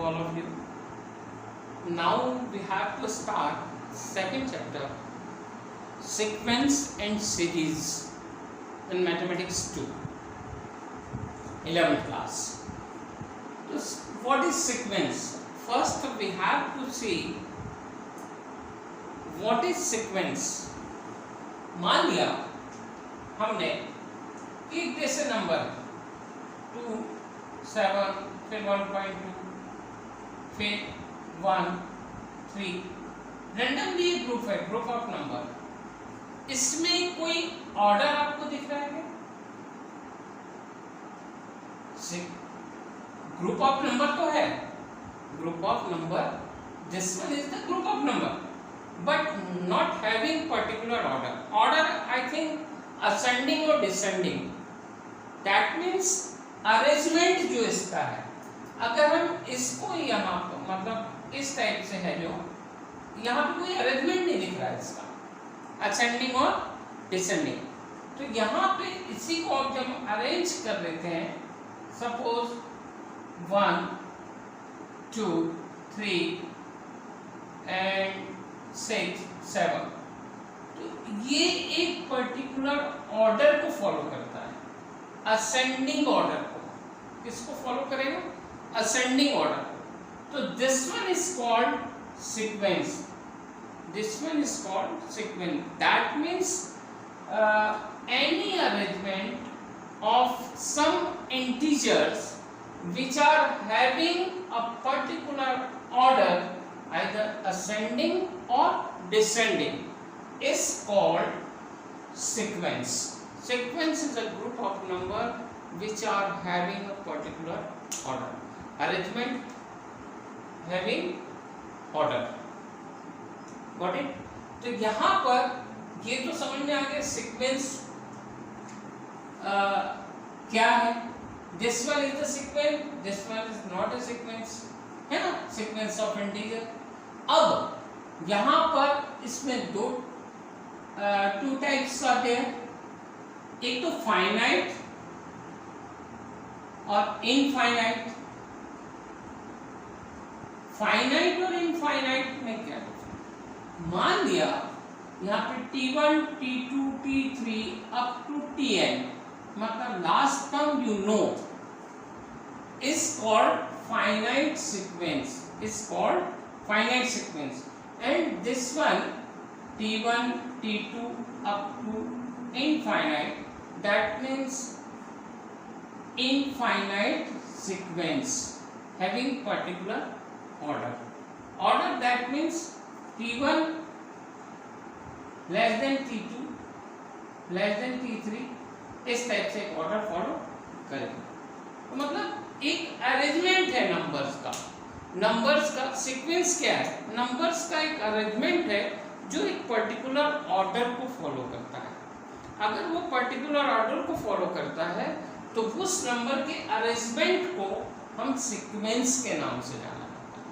all of you. Now we have to start second chapter, sequence and series in mathematics 2, 11th class. So what is sequence? First we have to see what is sequence. मान लिया हमने एक जैसे number 2, 7, फिर 1.2, फिर 1, 3, randomly एक group है, group of number. इसमें कोई ऑर्डर आपको दिख रहा है? ग्रुप ऑफ नंबर तो है, group of number, this one is the group of number but not having particular order. Order I think ascending or descending. That means arrangement जो इसका है, अगर हम इसको यहाँ पर मतलब इस टाइप से है, जो यहाँ पे कोई अरेंजमेंट नहीं दिख रहा है इसका, ascending और descending, तो यहाँ पे इसी को अब जब हम अरेंज कर लेते हैं, सपोज 1, 2, 3 एंड 6, 7, तो ये एक पर्टिकुलर ऑर्डर को फॉलो करता है, असेंडिंग ऑर्डर को। किसको फॉलो करेगा? असेंडिंग ऑर्डर को। तो this one is called sequence, this one is called sequence. That means any arrangement of some integers which are having a particular order, either ascending or descending, is called sequence. Sequence is a group of number which are having a particular order, arrangement having order. Got it? तो यहाँ पर ये तो समझ में आ गया sequence क्या है। This one is the sequence, this one is not a sequence, है ना, sequence of integer। अब यहाँ पर इसमें दो टू टाइप्स आते हैं, एक तो फाइनाइट और इनफाइनाइट। फाइनाइट और इनफाइनाइट में क्या है? मान लिया यहाँ पे t1, t2, t3 up to tn, मतलब last term you know, is called finite sequence, is called finite sequence, and this one t1, t2 up to infinite, that means infinite sequence having particular order. Order, that means t1 less than t2 less than t3, इस type से एक order follow करेंगे। तो मतलब एक arrangement है numbers का। Numbers का सीक्वेंस क्या है? नंबर्स का एक अरेंजमेंट है जो एक पर्टिकुलर ऑर्डर को फॉलो करता है। अगर वो पर्टिकुलर ऑर्डर को फॉलो करता है तो उस नंबर के अरेंजमेंट को हम सीक्वेंस के नाम से जाना जाता है,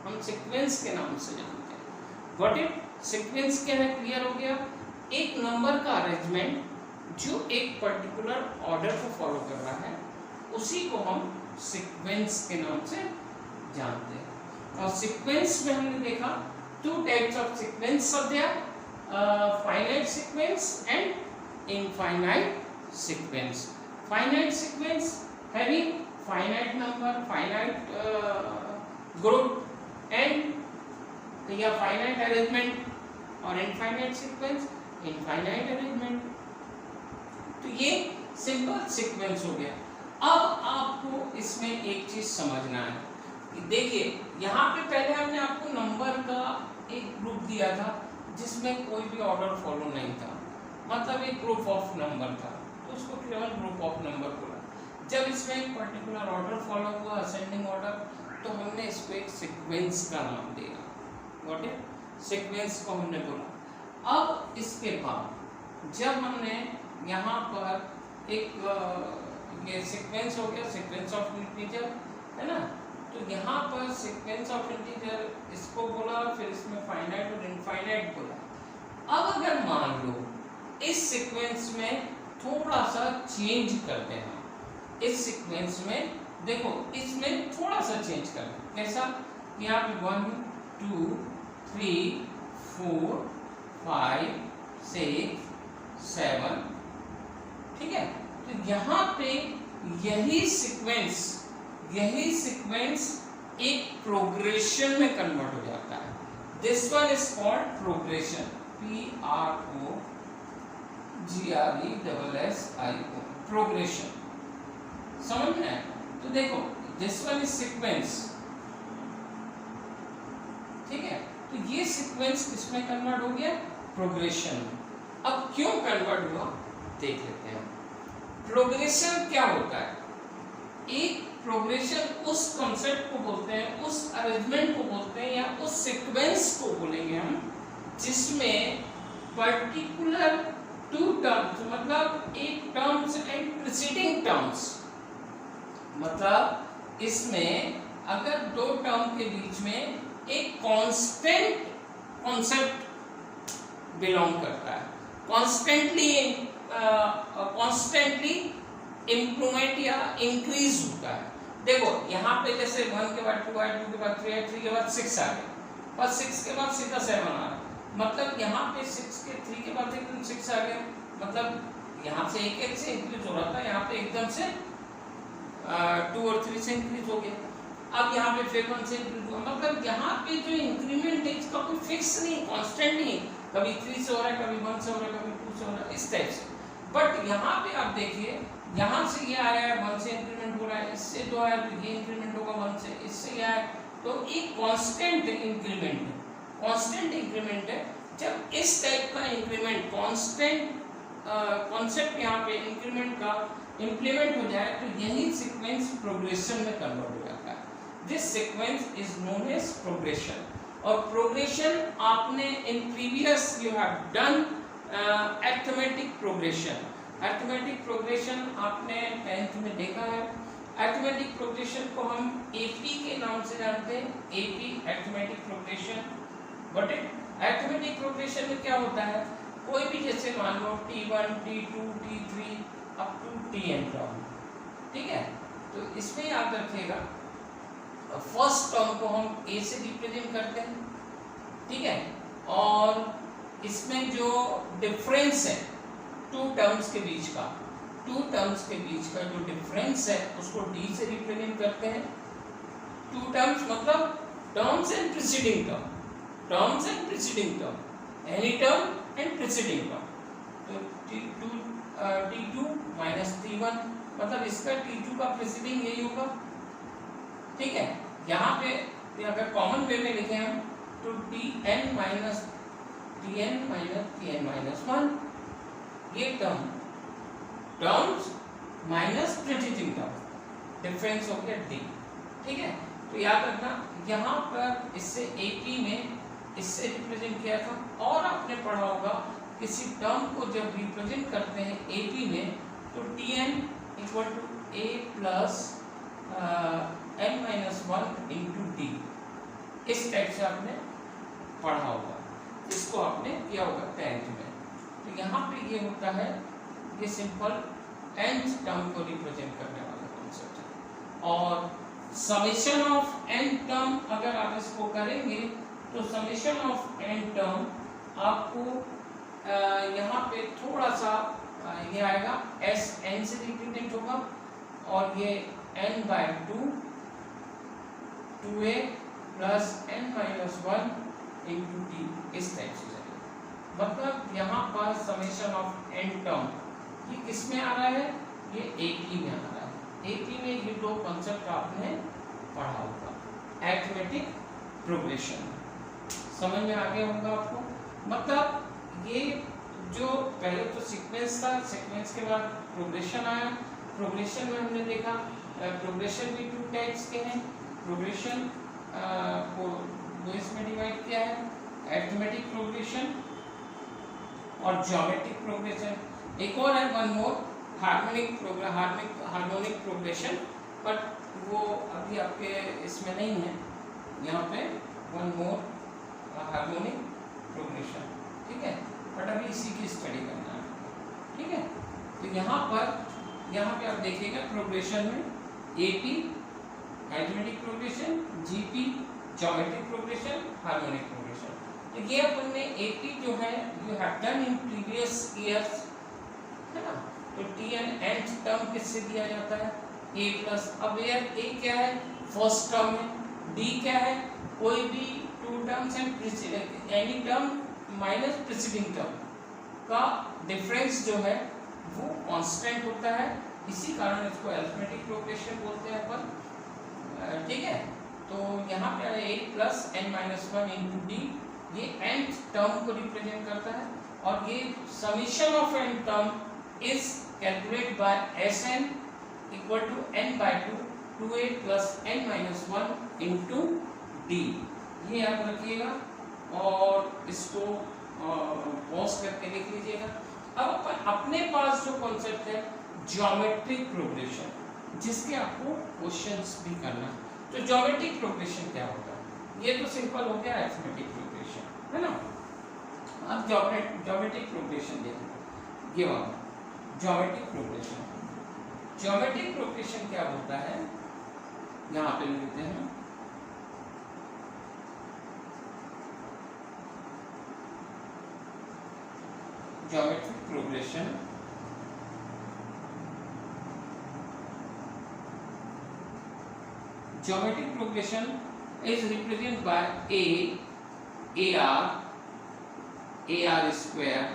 हम सीक्वेंस के नाम से जानते हैं। What it? सीक्वेंस क्या है? क्लियर हो गया? एक नंबर का अरेंजमेंट जो एक पर्टिकुलर ऑर्डर को फॉलो कर रहा है, उसी को हम सीक्वेंस के नाम से जानते हैं। और सीक्वेंस में हमने देखा two types of sequence of their, finite sequence and infinite sequence. Finite sequence having finite number, finite group and या फाइनाइट अरेंजमेंट, और इनफाइनाइट सीक्वेंस इनफाइनाइट अरेंजमेंट। तो ये सिंपल सीक्वेंस हो गया। अब आपको इसमें एक चीज समझना है कि देखिए यहाँ पे पहले हमने आपको नंबर का एक ग्रुप दिया था जिसमें कोई भी ऑर्डर फॉलो नहीं था, मतलब एक ग्रुप ऑफ नंबर था, तो उसको केवल ग्रुप ऑफ नंबर बोला। जब इसमें एक पर्टिकुलर ऑर्डर फॉलो हुआ, असेंडिंग ऑर्डर, तो हमने इसको एक सीक्वेंस का नाम दिया। What is? सीक्वेंस को हमने बोला। अब इसके बाद जब हमने यहाँ पर एक ये सीक्वेंस हो गया, सीक्वेंस ऑफ इंटीजर, है ना, तो यहाँ पर सीक्वेंस ऑफ इंटीजर इसको बोला, फिर इसमें फाइनाइट और इनफाइनाइट बोला। अब अगर मान लो इस सीक्वेंस में थोड़ा सा चेंज करते हैं, इस सीक्वेंस में देखो इसमें थोड़ा सा चेंज करना, कैसा, यहाँ पे 1 2 3 4 5 6 7, ठीक है। तो यहाँ पे यही सीक्वेंस एक प्रोग्रेशन में कन्वर्ट हो जाता है। This one is called progression, PROGRESSIO, progression, समझ में आया। तो देखो दिस वन इज सीक्वेंस, ठीक है। तो ये सीक्वेंस किसमें कन्वर्ट हो गया, प्रोग्रेशन में। अब क्यों कन्वर्ट हुआ देख लेते हैं। प्रोग्रेशन क्या होता है, एक प्रोग्रेशन उस कॉन्सेप्ट को बोलते हैं, उस अरेंजमेंट को बोलते हैं, या उस सीक्वेंस को बोलेंगे हम, जिसमें पर्टिकुलर टू टर्म्स, मतलब एक टर्म्स एंड प्रीसीडिंग टर्म्स, मतलब इसमें अगर दो टर्म के बीच में एक कांस्टेंट कॉन्सेप्ट बिलोंग करता है, कॉन्स्टेंटली इंप्रूवमेंट या इंक्रीज होता है। देखो यहाँ पे जैसे 1 के बाद 2 आया, 2 के बाद 3 आया, 3 के बाद 6 आ गया, पर 6 के बाद सीधा 7 आ रहा, मतलब यहाँ पे 6 के 3 के बाद एकदम 6 आ गया, मतलब यहाँ से एक से इंक्रीज हो रहा था, यहाँ पे एकदम से 2 और 3 से इंक्रीज हो गया। अब यहाँ पे फिर 1 से इंक्रीज हुआ, मतलब यहाँ पे जो इंक्रीमेंट है इसका कोई फिक्स नहीं, कांस्टेंट नहीं, कभी 3 से हो रहा है, कभी 1 से हो रहा है, कभी 2 से हो रहा है, इस टाइप से। बट यहाँ पे आप देखिए, यहाँ से ये आया है 1 से इंक्रीमेंट हो रहा है, इससे 2 आया तो ये इंक्रीमेंट होगा 1 से, इससे ये आया, तो एक कांस्टेंट इंक्रीमेंट है, कांस्टेंट इंक्रीमेंट है। जब इस टाइप का इंक्रीमेंट कांस्टेंट कॉन्सेप्ट यहाँ पे इंक्रीमेंट का इंप्लीमेंट हो जाए, तो यही सीक्वेंस प्रोग्रेशन में कन्वर्ट हो जाता है। This sequence is known as progression. और प्रोग्रेशन आपने in previous you have done arithmetic progression, arithmetic progression आपने 10th में देखा है। अरिथमेटिक प्रोग्रेशन को हम एपी के नाम से जानते हैं, AP arithmetic progression. But arithmetic progression में क्या होता है, कोई भी जैसे मान लो T1 T2 T3 up to Tn term, ठीक है। तो इसमें याद रखिएगा फर्स्ट टर्म को हम a से रिप्रेजेंट करते हैं, ठीक है, और इसमें जो डिफरेंस है टू टर्म्स के बीच का, टू टर्म्स के बीच का जो डिफरेंस है उसको d से रिप्रेजेंट करते हैं। टू टर्म्स मतलब terms and preceding term, terms and preceding term, any term and preceding term. तो T2 माइनस T1, मतलब इसका T2 का प्रीसीडिंग यही होगा, ठीक है। यहाँ पे अगर कॉमन वे में लिखें हम तो Tn माइनस Tn माइनस 1, ये terms minus preceding term, difference हो गया D, ठीक है। तो याद रखना यहाँ पर इससे AP में इससे रिप्रेजेंट किया था, और आपने पढ़ा होगा किसी टर्म को जब रिप्रेजेंट करते हैं AP में तो Tn equal to A plus n minus 1 into D, इस टाइप से आपने पढ़ा होगा, इसको आपने किया होगा 10th में। तो यहाँ पे ये होता है, ये सिंपल nth टर्म को रिप्रेजेंट करने वाला कॉन्सेप्ट है। और समेशन ऑफ n टर्म अगर आप इसको करेंगे तो समेशन ऑफ n टर्म आपको यहाँ पे थोड़ा सा ये आएगा, s n से रिप्रेजेंट होगा, और ये n by 2a plus n minus 1 into t, इस टाइप से जाएगा। मतलब यहाँ पर समेशन ऑफ n टर्म ये किस में आ रहा है, ये AP में आ रहा है। AP में ये दो कॉन्सेप्ट आपने पढ़ा होगा, अरिथमेटिक प्रोग्रेशन, समझ में आ गया होगा आपको। मतलब ये जो पहले तो सीक्वेंस था, सीक्वेंस के बाद प्रोग्रेशन आया, प्रोग्रेशन में हमने देखा प्रोग्रेशन भी 2 टाइप्स के हैं। प्रोग्रेशन को दो इसमें डिवाइड किया है, अरिथमेटिक प्रोग्रेशन और ज्योमेट्रिक प्रोग्रेशन। एक और है one more, harmonic progression, but वो अभी आपके इसमें नहीं है, यहाँ पे वन मोर हार्मोनिक प्रोग्रेशन, ठीक है, बट अभी इसी की स्टडी करना है, ठीक है। तो यहाँ पे आप देखिएगा प्रोग्रेशन में AP arithmetic progression, GP geometric progression, harmonic progression. तो ये अपन ने AP जो है you have done in previous years, है ना। तो Tn nth टर्म किससे दिया जाता है, A प्लस। अब यार A क्या है, फर्स्ट टर्म है, D क्या है, कोई भी two terms and any term minus preceding term का डिफरेंस जो है वो कांस्टेंट होता है, इसी कारण इसको अरिथमेटिक प्रोग्रेशन बोलते हैं अपन, ठीक है। तो यहाँ पे a plus n minus one into D, ये nth टर्म को रिप्रेजेंट करता है, और ये summation of n term is calculate by Sn equal to n by 2a plus n minus one into D, ये याद रखिएगा और इसको पॉज करके लिख लीजिएगा। अब अपन अपने पास जो कॉन्सेप्ट है ज्योमेट्रिक प्रोग्रेशन, जिसके आपको क्वेश्चंस भी करना है। तो ज्योमेट्रिक प्रोग्रेशन क्या होता है, ये तो सिंपल हो गया अरिथमेटिक प्रोग्रेशन, है ना। अब ज्योमेट्रिक प्रोग्रेशन देखो, ये वाला ज्योमेट्रिक प्रोग्रेशन। ज्योमेट्रिक प्रोग्रेशन क्या होता है, यहाँ पे लिखते हैं geometric progression geometric progression is represented by AR square,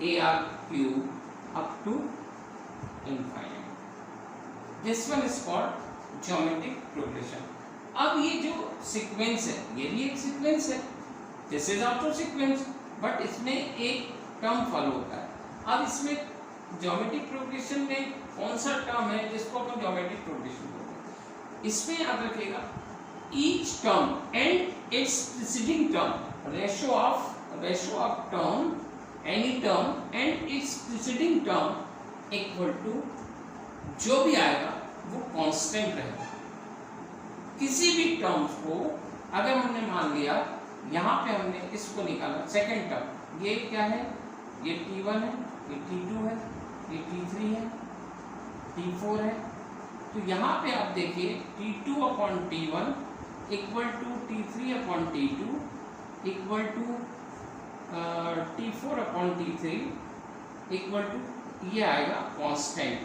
AR cube up to infinite. This one is called geometric progression. अब ये जो सीक्वेंस है, ये भी एक सीक्वेंस है, this is also sequence, but इसमें एक टर्म फॉलो होता है। अब इसमें ज्योमेट्रिक प्रोग्रेशन में कौन सा टर्म है जिसको अपन ज्योमेट्रिक प्रोग्रेशन बोलते हैं, इसमें याद रखिएगा each term and its preceding term, ratio of term, any term and its preceding term equal to, जो भी आएगा वो कांस्टेंट रहेगा। किसी भी टर्म्स को अगर हमने मान लिया, यहाँ पे हमने इसको निकाला सेकंड टर्म, ये क्या है, ये T1 है, ये T2 है, ये T3 है, T4 है। तो यहाँ पे आप देखिए T2 upon T1 equal to T3 upon T2 equal to T4 upon T3 equal to, ये आएगा कांस्टेंट,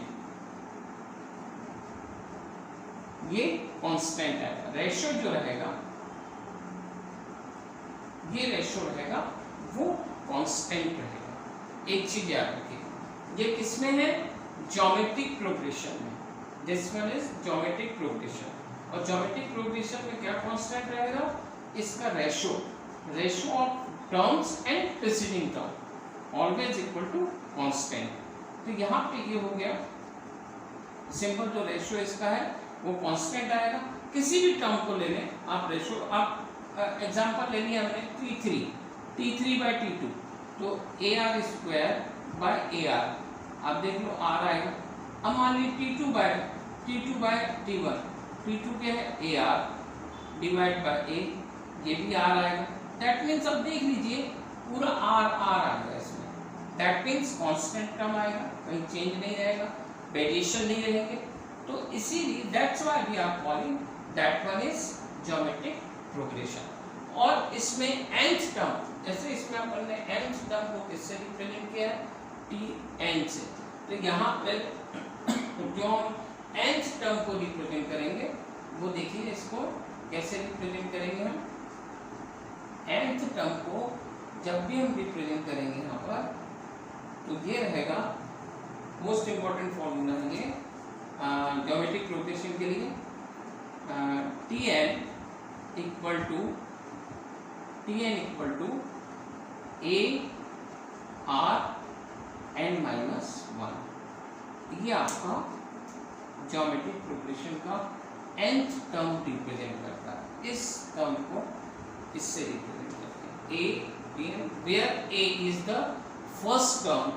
ये कांस्टेंट आएगा। रेशो जो रहेगा, ये रेशो रहेगा वो कांस्टेंट रहेगा। एक चीज याद रखिए, ये किसमें है, ज्योमेट्रिक प्रोग्रेशन में। This one is geometric progression, और ज्योमेट्रिक प्रोग्रेशन में क्या कांस्टेंट रहेगा, इसका ratio of terms and preceding term always equal to constant. तो यहाँ पे ये हो गया सिंपल, जो रेशो इसका है वो कांस्टेंट आएगा। किसी भी टर्म को ले लें आप रेशो, आप एग्जांपल ले लिया हमने T3 बाय T2, तो AR स्क्वायर बाय AR, आप देख लो R आएगा। अब मान लीजिए T2 बाय T1, T2 क्या है, AR डिवाइड बाय A, ये भी R आएगा। दैट मीन्स अब देख लीजिए पूरा R आएगा इसमें, दैट मीन्स कांस्टेंट टर्म आएगा, कहीं चेंज नहीं रहेगा, वेरिएशन नहीं रहेंगे। तो इसीलिए that's why we are calling that one is geometric progression. और इसमें nth टर्म, जैसे इसमें अपन ने nth टर्म को किससे रिप्रेजेंट किया है, Tn से। तो यहाँ पे जो हम nth टर्म को रिप्रेजेंट करेंगे वो देखिए, इसको कैसे रिप्रेजेंट करेंगे हम। nth टर्म को जब भी हम रिप्रेजेंट करेंगे यहाँ पर, तो ये रहेगा मोस्ट इंपॉर्टेंट फॉर्मूला है ये ज्योमेट्रिक प्रोग्रेशन के लिए। Tn इक्वल टू AR(n-1), ये आपका ज्योमेट्रिक प्रोग्रेशन का nth टर्म रिप्रेजेंट करता है। इस टर्म को इससे रिप्रेजेंट करते हैं, A where A is the first term,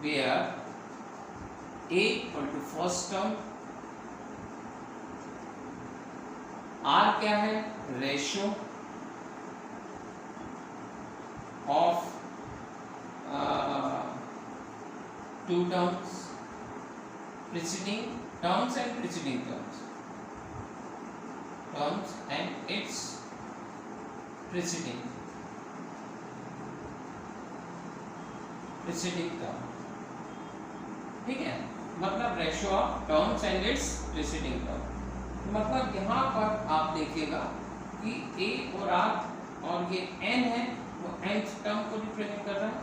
where A equal to first term, R क्या है, ratio of two terms preceding terms and preceding terms, terms and its preceding term, ठीक है, मतलब ratio of terms and it's preceding term. मतलब यहाँ पर आप देखिएगा कि a और r और ये n है वो nth टर्म को रिप्रेजेंट कर रहा है,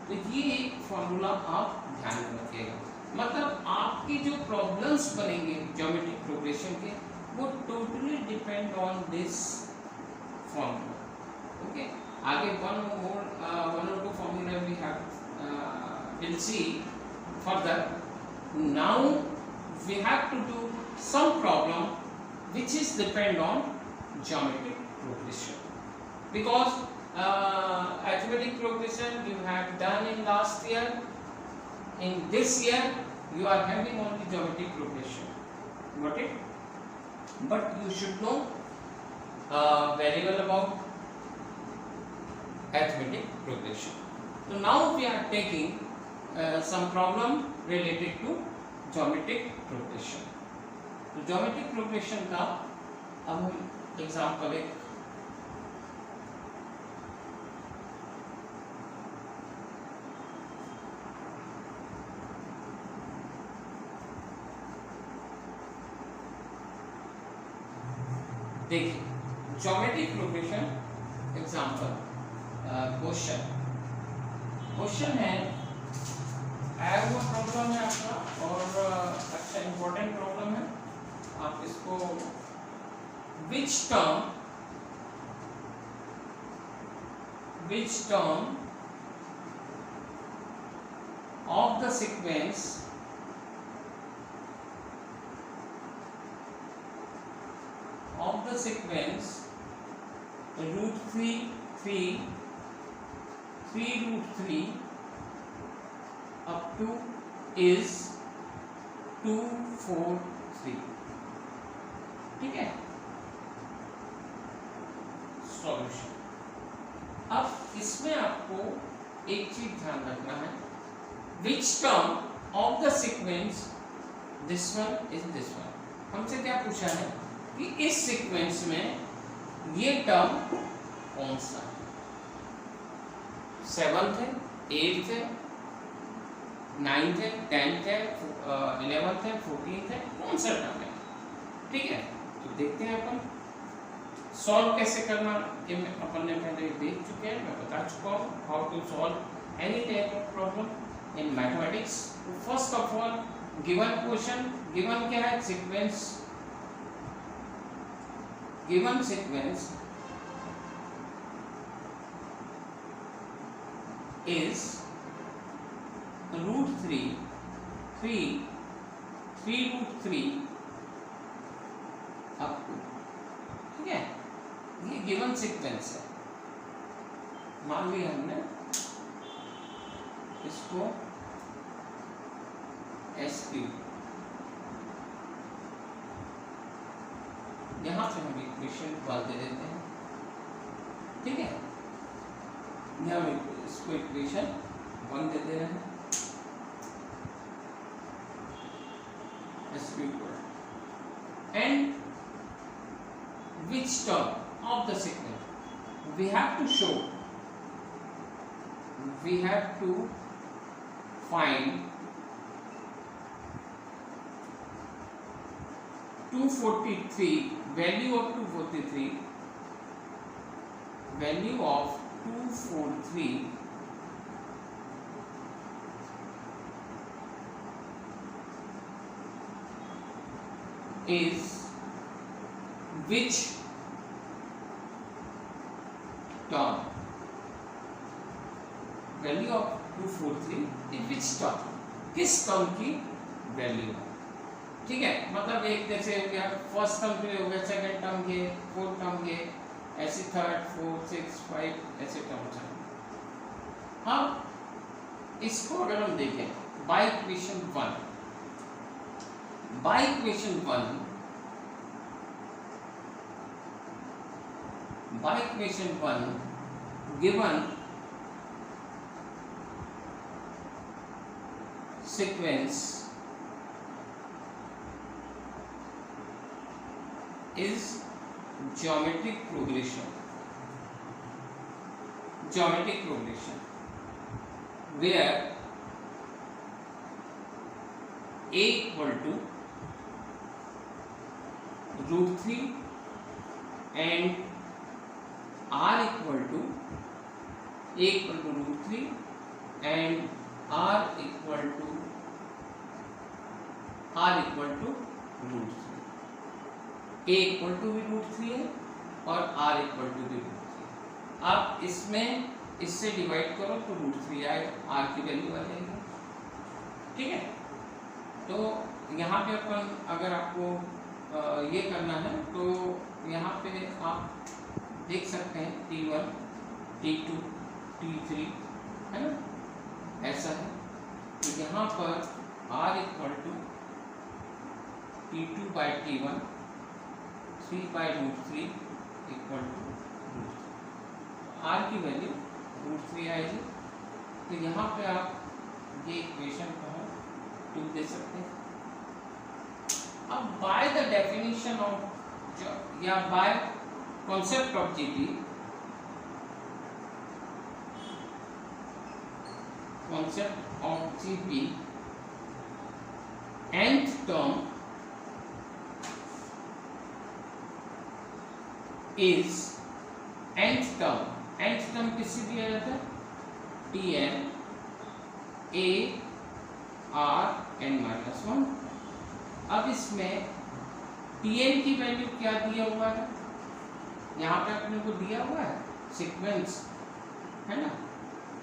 तो ये एक फॉर्मूला आप ध्यान में रखिएगा। मतलब आपकी जो प्रॉब्लम्स बनेंगे ज्योमेट्रिक प्रोग्रेशन के वो totally depend on this formula. Okay, आगे वन और two formula we have will see further. Now we have to do some problem which is depend on geometric progression, because arithmetic progression you have done in last year. In this year you are having only geometric progression, got it? But you should know very well about arithmetic progression. So now we are taking some problem related to geometric progression. तो geometric progression का अब हम example एक देखिए, geometric progression example question है, आया हुआ problem है आपका और अच्छा इंपॉर्टेंट प्रॉब्लम है। आप इसको which term of the sequence root 3 root 3 up to is 2 4 3, ठीक है। सॉल्यूशन, अब इसमें आपको एक चीज ध्यान रखना है, which term of the sequence this one is this one। हमसे क्या पूछा है कि इस सीक्वेंस में ये टर्म कौन सा है, 7th है, 8th है, 9th है, 10th है, 11th है, 14th है, कौन सा टर्म है, ठीक है। तो देखते हैं अपन सॉल्व कैसे करना, ये अपन ने पहले देख चुके हैं, मैं बता चुका हूँ how to solve any type of problem in mathematics. First of all given question, given क्या है, sequence, given sequence is root 3 root 3 up to, ठीक है, ये गिवन सीक्वेंस है। मान लिया हमने इसको SP, यहां से हम इक्वेशन डाल दे देते हैं, ठीक है। यहाँ इसको इक्वेशन 1 दे दे रहे हैं, and which term of the sequence we have to show, we have to find 243 value of 243 value of 243 is which term, value of 243 is which term, किस टर्म की वैल्यू, ठीक है। मतलब एक जैसे हो गया फर्स्ट टर्म के हो गया, सेकंड टर्म के, फोर्थ टर्म के, ऐसे थर्ड 4 6 5 ऐसे टर्म्स हैं। अब इसको अगर हम देखें by equation 1, by equation 1, by equation 1 given sequence is geometric progression where a equal to √3 and r equal to √3 and r equal to √3, a equal to भी √3 है और r equal to भी √3। आप इसमें इससे डिवाइड करो तो √3 आएगा, r की वैल्यू आ जाएगी। ठीक है, तो यहाँ पे अपन अगर आपको ये करना है तो यहाँ पे आप देख सकते हैं T1, T2, T3 है ना, ऐसा है। तो यहाँ पर r equal to T2 by T1 3 by √3 equal to r की वैल्यू √3 आएगी। तो यहाँ पे आप ये इक्वेशन को 2 दे सकते हैं। अब बाय द डेफिनेशन ऑफ या by concept of GP, nth term is nth term किससे दिया जाता है? Tn a r n minus 1। अब इसमें Tn की वैल्यू क्या दिया हुआ है? यहाँ पे अपने को दिया हुआ है सीक्वेंस, है ना,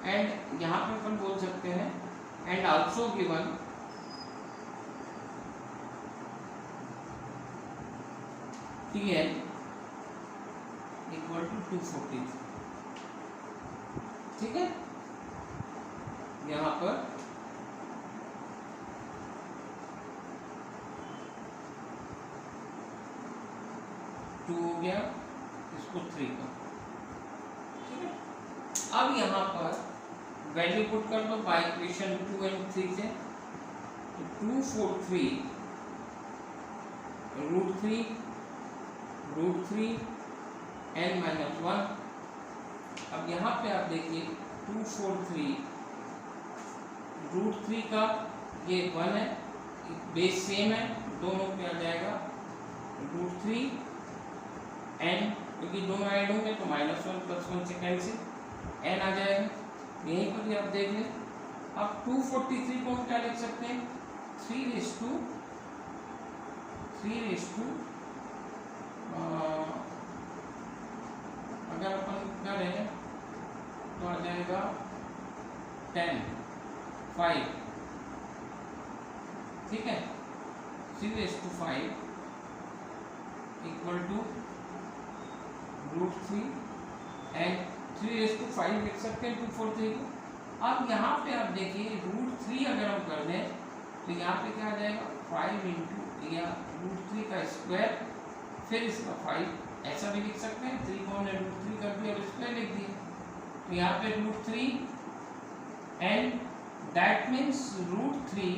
एंड यहाँ पे अपन बोल सकते हैं and also given Tn equal to 243। ठीक है, यहाँ पर टू हो गया, इसको 3 का। ठीक है, अब यहाँ पर वैल्यू पुट कर दो बाय इक्वेशन 2 और 3 से, तो 243 √3 n माइनस 1। अब यहाँ पे आप देखिए 243 √3 का ये 1 है, बेस सेम है, दोनों पे आ जाएगा √3 n, क्योंकि दोनों ऐड होंगे तो -1 + 1 से कैंसिल, n आ जाएगा। यहीं पर भी आप देख लें। अब 243 को हम क्या लिख सकते हैं? 3 अगर अपन करें तो आ जाएगा 10 5। ठीक है, 3/5 इक्वल टू √3 एंड 3/5 लिख सकते हैं 243 को। अब यहाँ पे आप देखिए √3 अगर हम कर दें तो यहाँ पे क्या आ जाएगा? 5 इंटू या √3 का स्क्वायर, फिर इसका 5, ऐसा भी लिख सकते हैं। 3 को हमने √3 कर दिया और स्क्वायर लिख दिया, तो यहाँ पे √3 and that means √3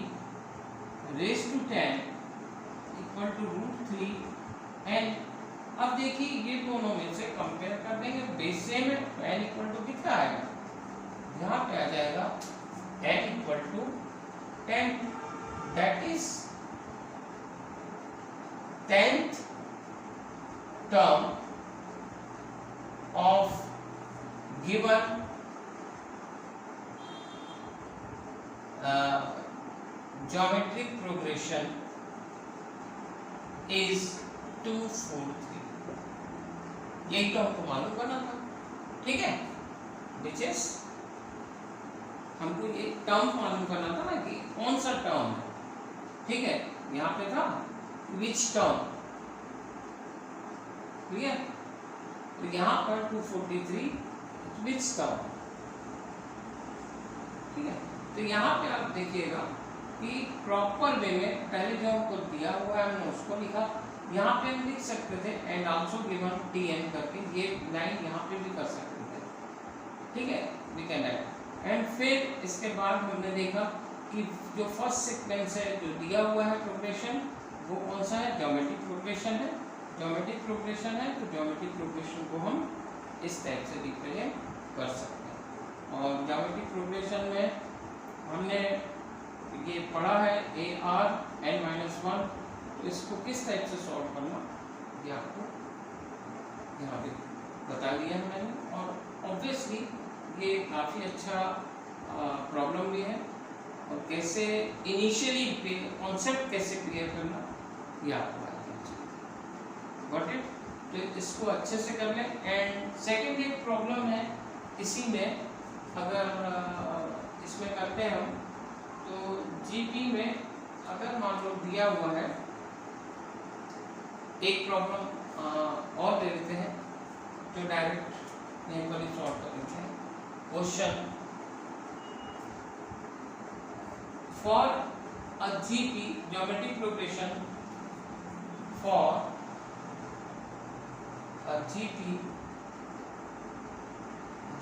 raise to 10 equal to √3 and अब देखिए ये दोनों में से कंपेयर कर देंगे, बेस सेम है तो n इक्वल टू कितना आएगा? यहाँ पे आ जाएगा n equal to 10, that is 10th term of given geometric progression is 243। यही तो हमको मालूम करना था। ठीक है, विच इज हमको ये टर्म मालूम करना था ना कि कौन सा टर्म है। ठीक है, यहाँ पे था विच टर्म, क्लियर? तो यहाँ पर 243 विच टर्म। ठीक है, तो यहाँ पे आप देखिएगा कि प्रॉपर वे में पहले जो हमको दिया हुआ है हमने उसको लिखा। यहाँ पे हम लिख सकते थे एंड आल्सो गिवन Tn करके, ये लाइन यहाँ पे भी कर सकते थे। ठीक है, वी कैन ऐड। एंड फिर इसके बाद हमने देखा कि जो फर्स्ट सीक्वेंस है जो दिया हुआ है प्रोग्रेशन, वो कौन सा है? ज्योमेट्रिक प्रोग्रेशन है, ज्योमेट्रिक प्रोग्रेशन है तो ज्योमेट्रिक प्रोग्रेशन को हम इस टाइप से रिप्रेजेंट कर सकते हैं। और ज्योमेट्रिक प्रोग्रेशन में हमने ये पढ़ा है AR(n-1), तो इसको किस टाइप से सॉल्व करना ये आपको यहाँ पे बता दिया है मैंने। और ऑब्वियसली ये काफ़ी अच्छा प्रॉब्लम भी है, और कैसे इनिशियली कॉन्सेप्ट कैसे क्लियर करना ये आपको आना चाहिए। Got it? तो इसको अच्छे से कर लें। एंड सेकेंड एक प्रॉब्लम है इसी में, अगर इसमें करते हैं हम तो जीपी में अगर मान लो दिया हुआ है, एक प्रॉब्लम और दे देते हैं जो डायरेक्ट यहीं पर ही सॉल्व कर देते हैं। Question for a GP geometric progression for a GP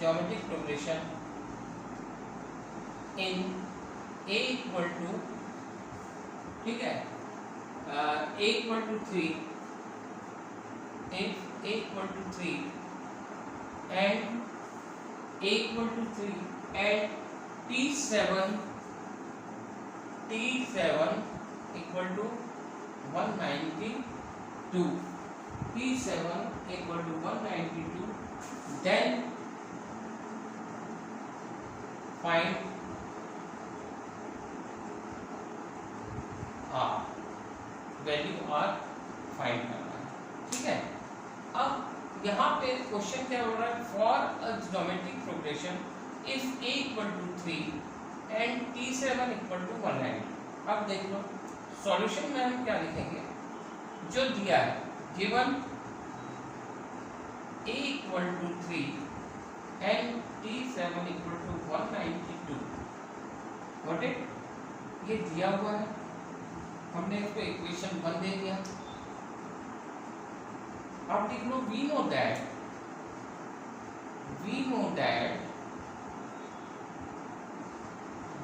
geometric progression in A equal to, ठीक है, A equal to 3, if A equal to 3 and A equal to 3 and T7 equal to 192, T7 equal to 192, then find R, value R find करना है। ठीक है, अब यहाँ पे question क्या हो रहा है, for a geometric progression if A equal to 3 and T7 equal to 190। अब देख लो सॉल्यूशन में हम क्या लिखेंगे, जो दिया है given A equal to 3 and T7 equal to 192, got it? ये दिया हुआ है, हमने इसको इक्वेशन 1 दे दिया। अब देख लो, we know that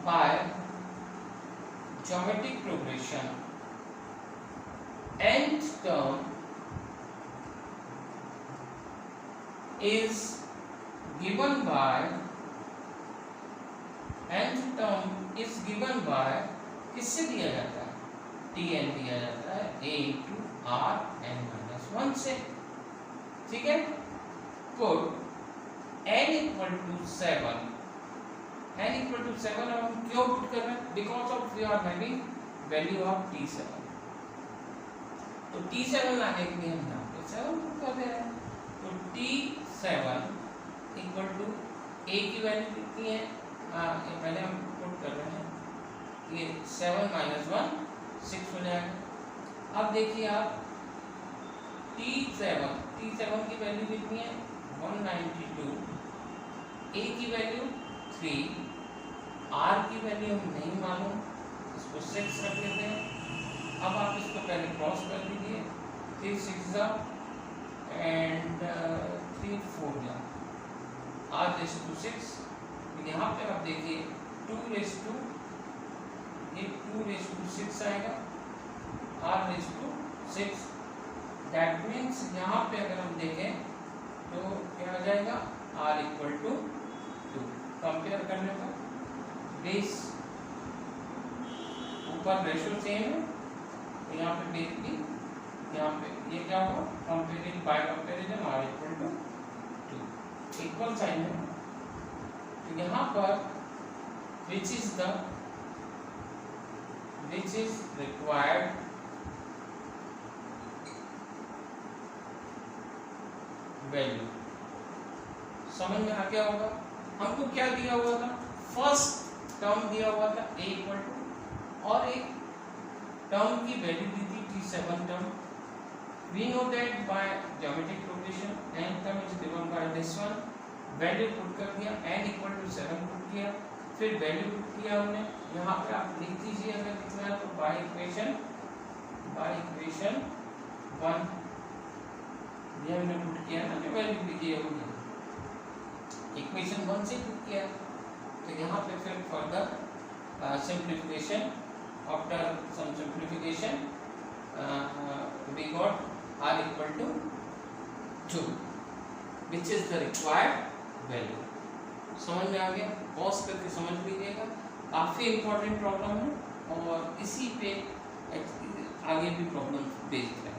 by geometric progression nth term is given by किससे दिया जाता है, Tn दिया जाता है A into R(n-1) से। ठीक है, पुट n equal to 7, अब हम क्यों पुट कर रहे हैं, because of we are having value of T7, तो T7 लाने के लिए हम यहाँ पे 7 पुट कर दे रहे हैं। तो T7 इक्वल टू A की वैल्यू कितनी है, ये पहले हम पुट कर रहे हैं, ये 7 - 1 6 हो जाएगा। अब देखिए आप T7 की वैल्यू कितनी है 192, A की वैल्यू 3, R की वैल्यू हम नहीं मालूम, इसको 6 रख लेते हैं। अब आप इसको पहले क्रॉस कर दीजिए, 3 6 एंड 3 4 जा, R⁻²6। यहाँ पे आप देखिए 2⁻6 आएगा, R⁻6। दैट मीन्स यहाँ पे अगर हम देखें तो क्या आ जाएगा, R equal to 2। कंपेयर करने पर बेस ऊपर रेशियो सेम है, तो यहाँ पे बेस भी, यहाँ पे ये क्या होगा, comparing by comparison R equal to 2, equal sign है। तो यहाँ पर which is required वैल्यू, समझ में आ गया होगा। हमको क्या दिया हुआ था, फर्स्ट टर्म दिया हुआ था A equal to, और एक टर्म की वैल्यू दी थी T7 term. We know that by geometric progression n term is given by this one, value put कर दिया, n equal to 7 पुट किया, फिर वैल्यू पुट किया हमने। यहाँ पे आप लिख दीजिए अगर लिखना है तो बाय इक्वेशन 1 ये हमने पुट किया ना, जो वैल्यू लीजिए होगी इक्वेशन 1 से पुट किया। तो यहाँ पे फिर further simplification, after some simplification we got r equal to 2 which is the required value। समझ में आ गया? पॉज करके समझ लीजिएगा, काफ़ी इंपॉर्टेंट प्रॉब्लम है और इसी पे आगे भी प्रॉब्लम बेस्ड है।